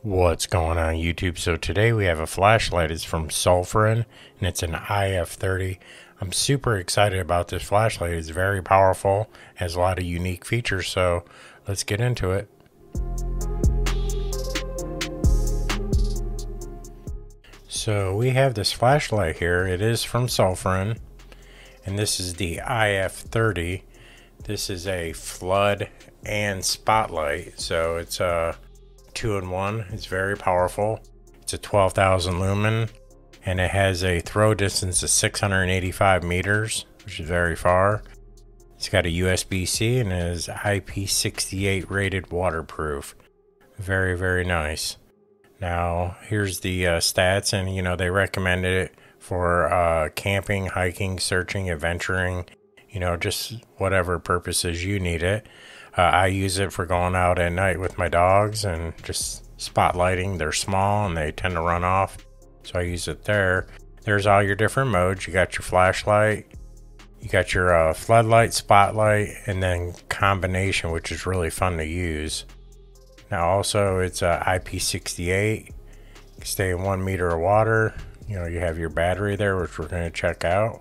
What's going on YouTube? So today we have a flashlight. It's from Sofirn and it's an IF30. I'm super excited about this flashlight. It's very powerful, has a lot of unique features, so let's get into it. So we have this flashlight here. It is from Sofirn and this is the IF30. This is a flood and spotlight, so it's a 2-in-1. It's very powerful. It's a 12,000 lumen and it has a throw distance of 685 meters, which is very far. It's got a USB-C and it is IP68 rated waterproof. Very, very nice. Now here's the stats, and they recommended it for camping, hiking, searching, adventuring, just whatever purposes you need it. I use it for going out at night with my dogs and just spotlighting. They're small and they tend to run off, so I use it there. There's all your different modes. You got your flashlight, you got your floodlight, spotlight, and then combination, which is really fun to use. Now also it's IP68. You can stay in 1 meter of water. You have your battery there, which we're going to check out.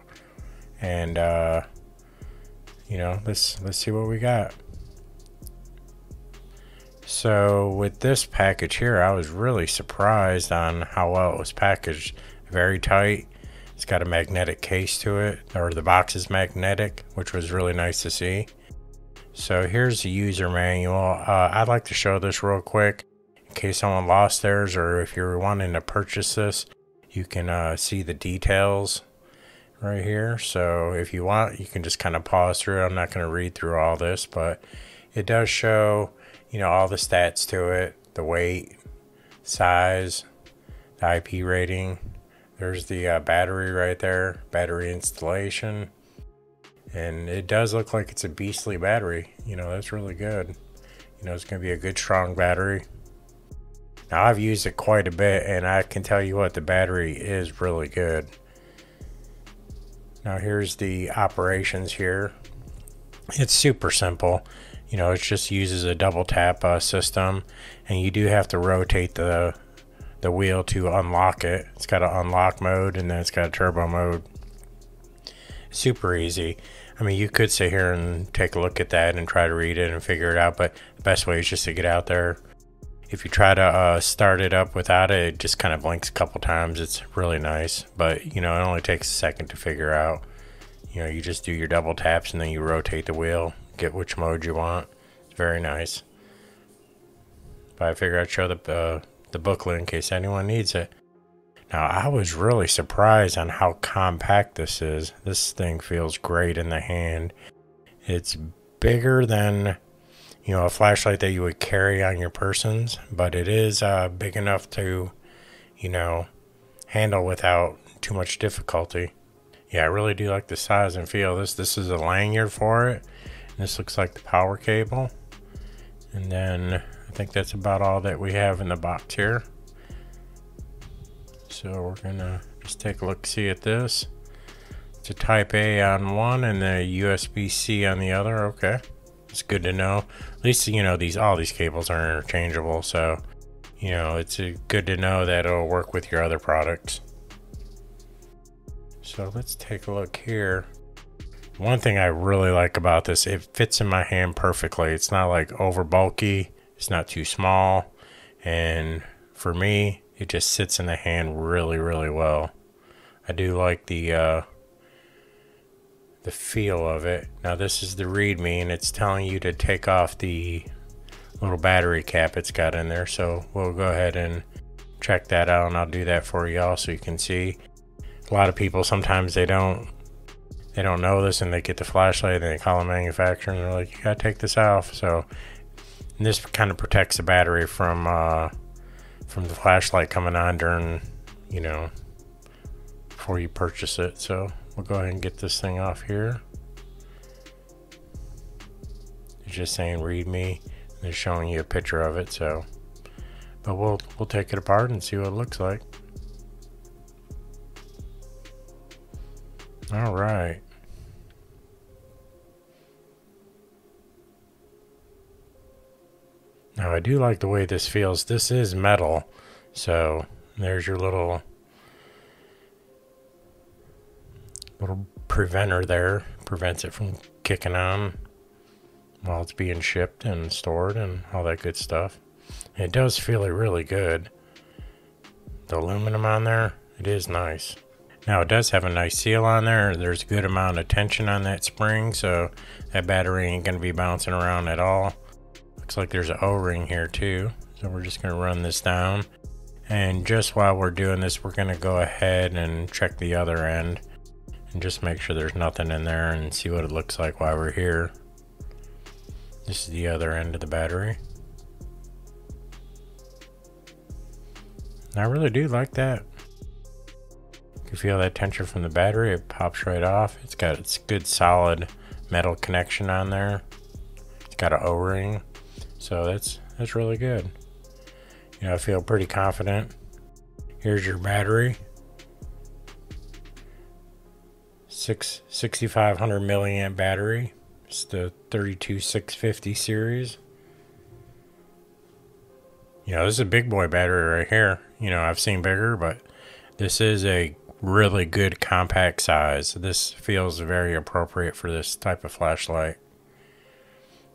And let's see what we got. So with this package here, I was really surprised on how well it was packaged. Very tight. It's got a magnetic case to it, or the box is magnetic, which was really nice to see. So here's the user manual. I'd like to show this real quick in case someone lost theirs, or if you're wanting to purchase this, you can see the details right here. So if you want, you can just kind of pause through it. I'm not going to read through all this, but it does show all the stats to it, the weight, size, the IP rating. There's the battery right there, battery installation. And it does look like it's a beastly battery. That's really good. It's going to be a good strong battery. Now I've used it quite a bit and I can tell you what, the battery is really good. Now here's the operations here. It's super simple. It just uses a double tap system, and you do have to rotate the wheel to unlock it. It's got an unlock mode and then it's got a turbo mode. Super easy. I mean, you could sit here and take a look at that and try to read it and figure it out, but the best way is just to get out there. If you try to start it up without it, it just kind of blinks a couple times. It's really nice, but it only takes a second to figure out. You just do your double taps and then you rotate the wheel, get which mode you want. It's very nice. But I figured I'd show the booklet in case anyone needs it. Now I was really surprised on how compact this is. This thing feels great in the hand. It's bigger than a flashlight that you would carry on your persons, but it is big enough to handle without too much difficulty. Yeah, I really do like the size and feel. This is a lanyard for it. And this looks like the power cable. And then I think that's about all that we have in the box here. So we're gonna just take a look, see at this. It's a Type A on one and the USB-C on the other. Okay, it's good to know. At least all these cables are interchangeable, so it's good to know that it'll work with your other products. So let's take a look here. One thing I really like about this, it fits in my hand perfectly. It's not like over bulky, it's not too small, and for me it just sits in the hand really, really well. I do like the feel of it. Now this is the readme and it's telling you to take off the little battery cap it's got in there, so we'll go ahead and check that out, and I'll do that for y'all so you can see. A lot of people sometimes they don't know this and they get the flashlight and they call the manufacturer and they're like, you gotta take this off. So this kind of protects the battery from the flashlight coming on during before you purchase it. So we'll go ahead and get this thing off here. It's just saying read me. They're showing you a picture of it, so but we'll take it apart and see what it looks like. All right. Now I do like the way this feels. This is metal, so there's your little preventer there. Prevents it from kicking on while it's being shipped and stored and all that good stuff. It does feel really good. The aluminum on there, it is nice. Now it does have a nice seal on there. There's a good amount of tension on that spring, so that battery ain't gonna be bouncing around at all. Looks like there's an O-ring here too. So we're just gonna run this down. And just while we're doing this, we're gonna go ahead and check the other end and just make sure there's nothing in there and see what it looks like while we're here. This is the other end of the battery. I really do like that. You can feel that tension from the battery. It pops right off. It's got its good solid metal connection on there. It's got an O-ring, so that's really good. You know, I feel pretty confident. Here's your battery. 6500 milliamp battery. It's the 32650 series. You know, this is a big boy battery right here. You know, I've seen bigger, but this is a really good compact size. This feels very appropriate for this type of flashlight.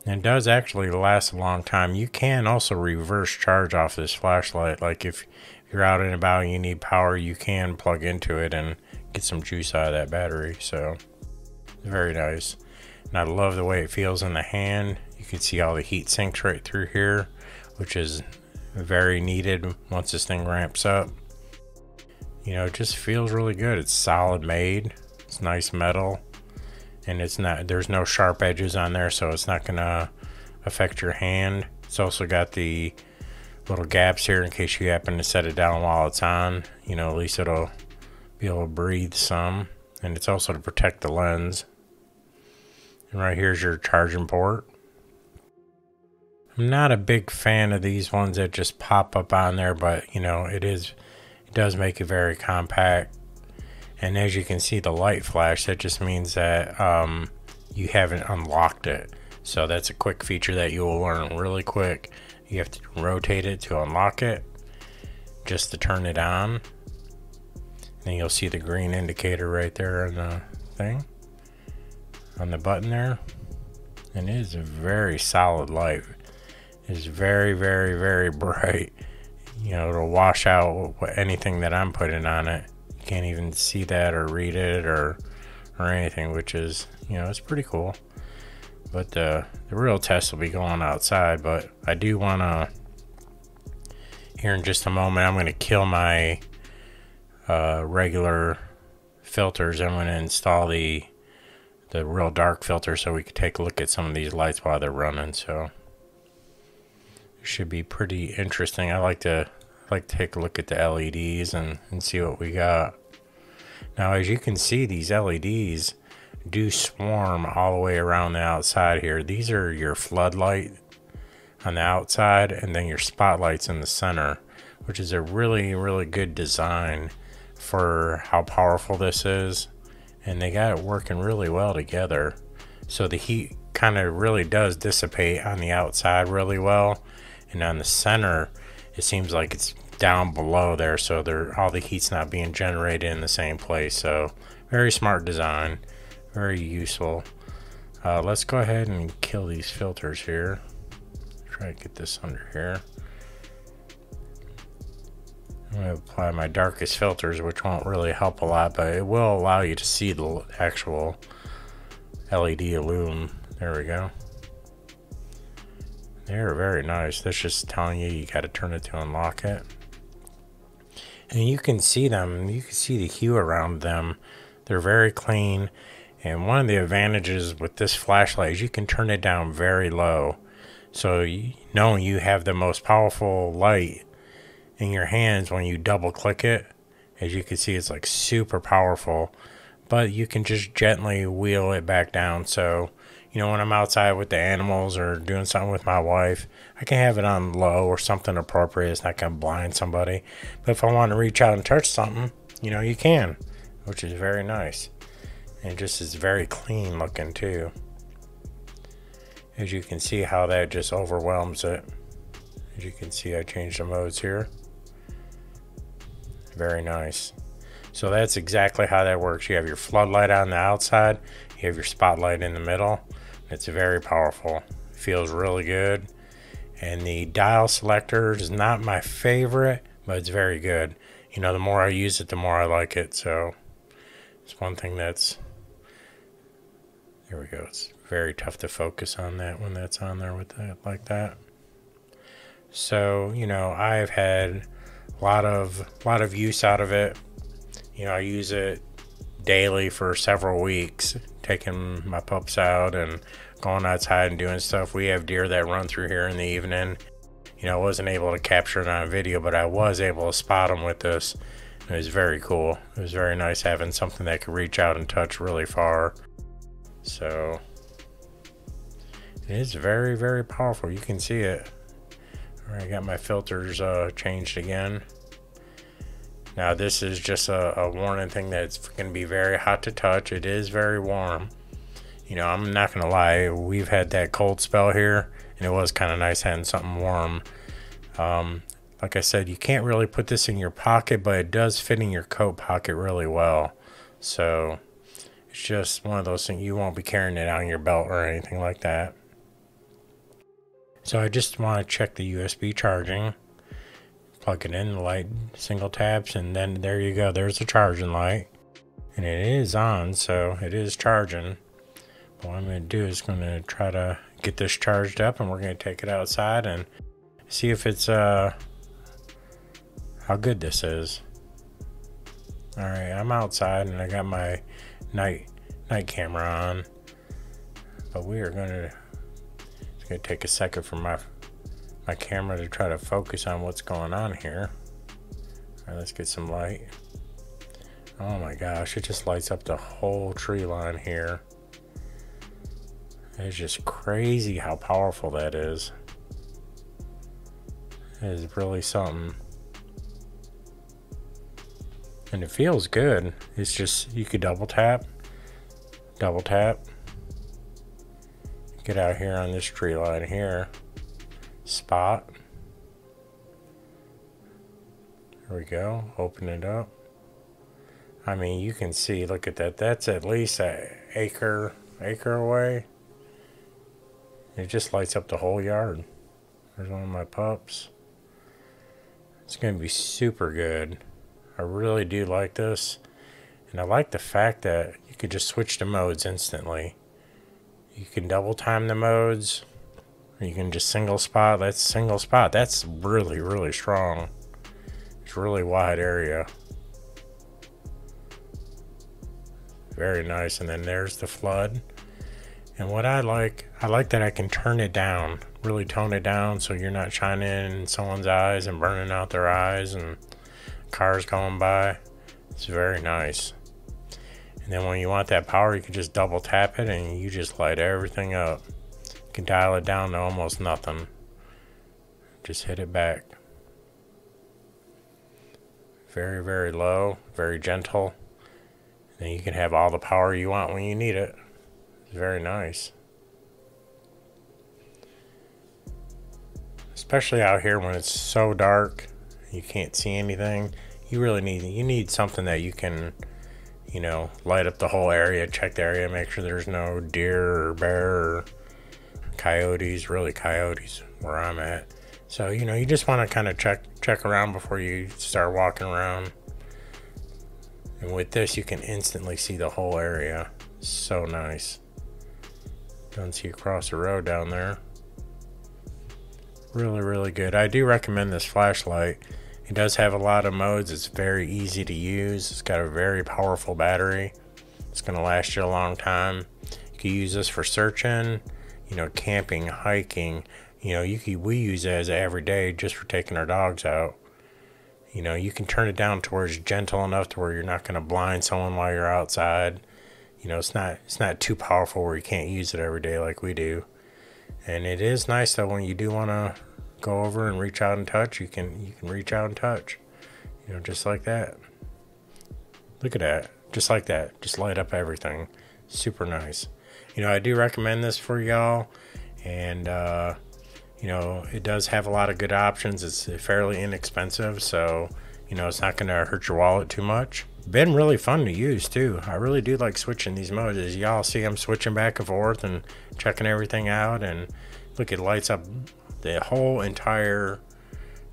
And it does actually last a long time. You can also reverse charge off this flashlight. Like if you're out and about and you need power, you can plug into it and get some juice out of that battery. So very nice. And I love the way it feels in the hand. You can see all the heat sinks right through here, which is very needed once this thing ramps up. You know, it just feels really good. It's solid made. It's nice metal. And it's not, there's no sharp edges on there, so it's not gonna affect your hand. It's also got the little gaps here in case you happen to set it down while it's on. You know, at least it'll be able to breathe some. And it's also to protect the lens. And right here's your charging port. I'm not a big fan of these ones that just pop up on there, but you know, it does make it very compact. And as you can see, the light flash, that just means that you haven't unlocked it. So that's a quick feature that you will learn really quick. You have to rotate it to unlock it, just to turn it on. Then you'll see the green indicator right there on the thing, on the button there. And it is a very solid light. It's very, very, very bright. You know, it'll wash out anything that I'm putting on it. You can't even see that or read it or anything, which is, you know, it's pretty cool. But the real test will be going outside. But I do want to, here in just a moment, I'm going to kill my regular filters. I'm going to install the real dark filter so we can take a look at some of these lights while they're running. So it should be pretty interesting. I like to take a look at the LEDs and see what we got. Now, as you can see, these LEDs do swarm all the way around the outside here. These are your floodlight on the outside and then your spotlights in the center, which is a really, really good design for how powerful this is. And they got it working really well together. So the heat kind of really does dissipate on the outside really well. And on the center, it seems like it's down below there, so all the heat's not being generated in the same place. So very smart design, very useful. Let's go ahead and kill these filters here. Try to get this under here. I'm going to apply my darkest filters, which won't really help a lot, but it will allow you to see the actual LED illum. There we go. They're very nice. That's just telling you got to turn it to unlock it. And you can see them. You can see the hue around them. They're very clean. And one of the advantages with this flashlight is you can turn it down very low. So knowing you have the most powerful light in your hands when you double click it, as you can see, it's like super powerful. But you can just gently wheel it back down. So you know, when I'm outside with the animals or doing something with my wife, I can have it on low or something appropriate. It's not going to blind somebody. But if I want to reach out and touch something, you know, you can, which is very nice. And it just is very clean looking too. As you can see how that just overwhelms it. As you can see, I changed the modes here. Very nice. So that's exactly how that works. You have your floodlight on the outside, you have your spotlight in the middle. It's very powerful. Feels really good. And the dial selector is not my favorite, but it's very good. You know, the more I use it, the more I like it. So it's one thing that's, there we go. It's very tough to focus on that when that's on there with that like that. So, you know, I've had a lot of use out of it. You know, I use it daily for several weeks, taking my pups out and going outside and doing stuff. We have deer that run through here in the evening. You know, I wasn't able to capture it on video, but I was able to spot them with this. It was very cool. It was very nice having something that could reach out and touch really far. So it is very, very powerful. You can see it. All right, I got my filters changed again. Now this is just a warning thing that it's going to be very hot to touch. It is very warm. You know, I'm not going to lie. We've had that cold spell here, and it was kind of nice having something warm. Like I said, you can't really put this in your pocket, but it does fit in your coat pocket really well. So it's just one of those things. You won't be carrying it on your belt or anything like that. So I just want to check the USB charging. Plug it in, the light single taps, and then there you go. There's the charging light. And it is on, so it is charging. But what I'm going to do is going to try to get this charged up, and we're going to take it outside and see if it's how good this is. All right, I'm outside and I got my night camera on, but we are going to, it's going to take a second for my camera to try to focus on what's going on here. All right, let's get some light. Oh my gosh, it just lights up the whole tree line here. It's just crazy how powerful that is. It is really something. And it feels good. It's just, you could double tap. Get out here on this tree line here. Spot. There we go. Open it up. I mean, you can see, look at that. That's at least an acre away. It just lights up the whole yard. There's one of my pups. It's going to be super good. I really do like this. And I like the fact that you could just switch the modes instantly. You can double time the modes. Or you can just single spot. That's single spot. That's really, really strong. It's a really wide area. Very nice. And then there's the flood. And what I like that I can turn it down, really tone it down so you're not shining in someone's eyes and burning out their eyes and cars going by. It's very nice. And then when you want that power, you can just double tap it and you just light everything up. You can dial it down to almost nothing. Just hit it back. Very, very low, very gentle. And you can have all the power you want when you need it. It's very nice. Especially out here when it's so dark, you can't see anything. You really need something that you can, you know, light up the whole area, check the area, make sure there's no deer or bear or coyotes, really coyotes where I'm at. So, you know, you just want to kind of check around before you start walking around. And with this, you can instantly see the whole area. So nice. Don't see across the road down there. Really, really good. I do recommend this flashlight. It does have a lot of modes. It's very easy to use. It's got a very powerful battery. It's going to last you a long time. You can use this for searching, you know, camping, hiking. You know, we use it as every day just for taking our dogs out. You know, you can turn it down to where it's gentle enough to where you're not going to blind someone while you're outside. You know, it's not too powerful where you can't use it every day like we do. And it is nice though when you do want to go over and reach out and touch, you can reach out and touch. You know, just like that. Look at that. Just like that. Just light up everything. Super nice. You know, I do recommend this for y'all. And You know, it does have a lot of good options. It's fairly inexpensive, so you know, it's not going to hurt your wallet too much. Been really fun to use too. I really do like switching these modes. As y'all see, I'm switching back and forth and checking everything out, and look, it lights up the whole entire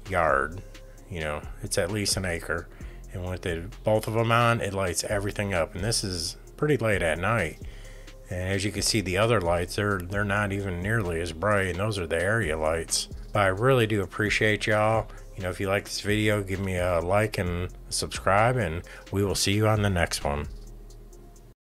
yard. You know, it's at least an acre, and with both of them on, it lights everything up. And this is pretty late at night, and as you can see, the other lights, they're not even nearly as bright, and those are the area lights. But I really do appreciate y'all. You know, if you like this video, give me a like and subscribe, and we will see you on the next one.